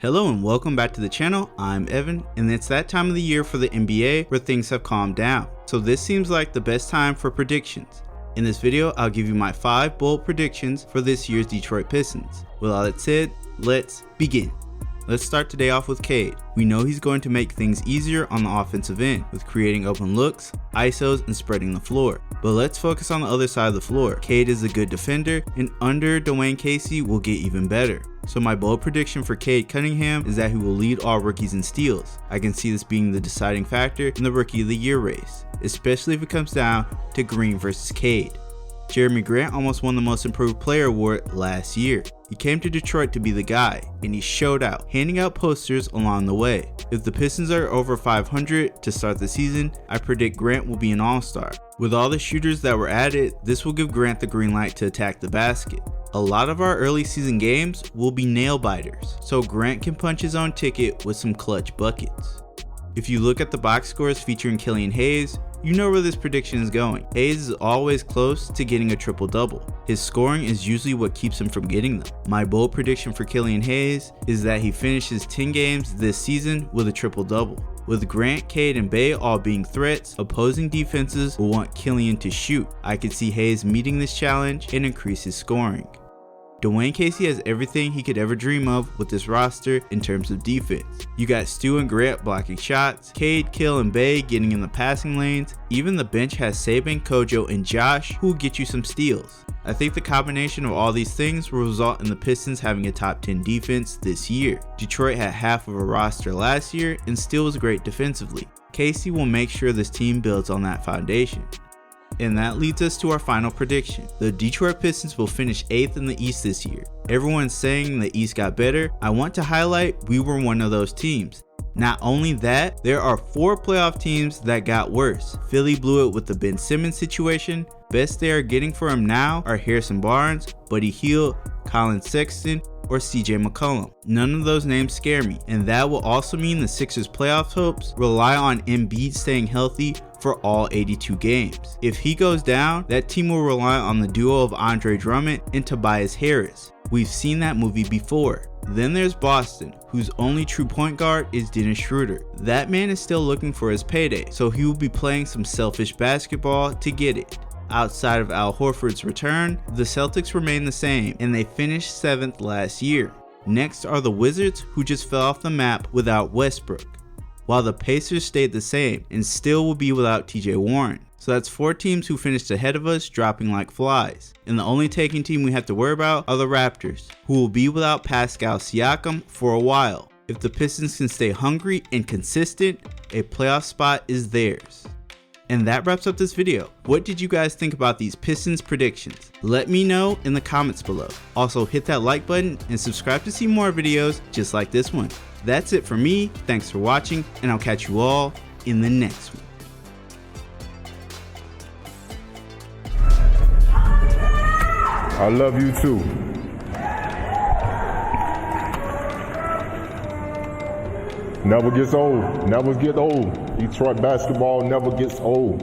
Hello and welcome back to the channel. I'm Evan, and it's that time of the year for the NBA where things have calmed down. So this seems like the best time for predictions. In this video, I'll give you my 5 bold predictions for this year's Detroit Pistons. With all that said, let's begin. Let's start today off with Cade. We know he's going to make things easier on the offensive end with creating open looks, ISOs, and spreading the floor. But let's focus on the other side of the floor. Cade is a good defender, and under Dwayne Casey will get even better. So my bold prediction for Cade Cunningham is that he will lead all rookies in steals. I can see this being the deciding factor in the Rookie of the Year race, especially if it comes down to Green versus Cade. Jeremy Grant almost won the Most Improved Player award last year. He came to Detroit to be the guy, and he showed out, handing out posters along the way. If the Pistons are over 500 to start the season, I predict Grant will be an all-star. With all the shooters that were added, this will give Grant the green light to attack the basket. A lot of our early season games will be nail biters, so Grant can punch his own ticket with some clutch buckets. If you look at the box scores featuring Killian Hayes, you know where this prediction is going. Hayes is always close to getting a triple-double. His scoring is usually what keeps him from getting them. My bold prediction for Killian Hayes is that he finishes 10 games this season with a triple-double. With Grant, Cade, and Bay all being threats, opposing defenses will want Killian to shoot. I could see Hayes meeting this challenge and increase his scoring. Dwayne Casey has everything he could ever dream of with this roster in terms of defense. You got Stu and Grant blocking shots, Cade, Kill, and Bay getting in the passing lanes. Even the bench has Saban, Kojo, and Josh who will get you some steals. I think the combination of all these things will result in the Pistons having a top 10 defense this year. Detroit had half of a roster last year and still was great defensively. Casey will make sure this team builds on that foundation. And that leads us to our final prediction. The Detroit Pistons will finish 8th in the East this year. Everyone's saying the East got better. I want to highlight we were one of those teams. Not only that, there are 4 playoff teams that got worse. Philly blew it with the Ben Simmons situation. Best they are getting for him now are Harrison Barnes, Buddy Hield, Colin Sexton, or CJ McCollum. None of those names scare me, and that will also mean the Sixers' playoff hopes rely on Embiid staying healthy for all 82 games. If he goes down, that team will rely on the duo of Andre Drummond and Tobias Harris. We've seen that movie before. Then there's Boston, whose only true point guard is Dennis Schroeder. That man is still looking for his payday, so he will be playing some selfish basketball to get it. Outside of Al Horford's return, the Celtics remain the same, and they finished 7th last year. Next are the Wizards, who just fell off the map without Westbrook, while the Pacers stayed the same and still will be without TJ Warren. So that's 4 teams who finished ahead of us, dropping like flies. And the only taking team we have to worry about are the Raptors, who will be without Pascal Siakam for a while. If the Pistons can stay hungry and consistent, a playoff spot is theirs. And that wraps up this video. What did you guys think about these Pistons predictions? Let me know in the comments below. Also hit that like button and subscribe to see more videos just like this one. That's it for me. Thanks for watching, and I'll catch you all in the next one. I love you too. Never gets old. Never get old. Detroit basketball never gets old.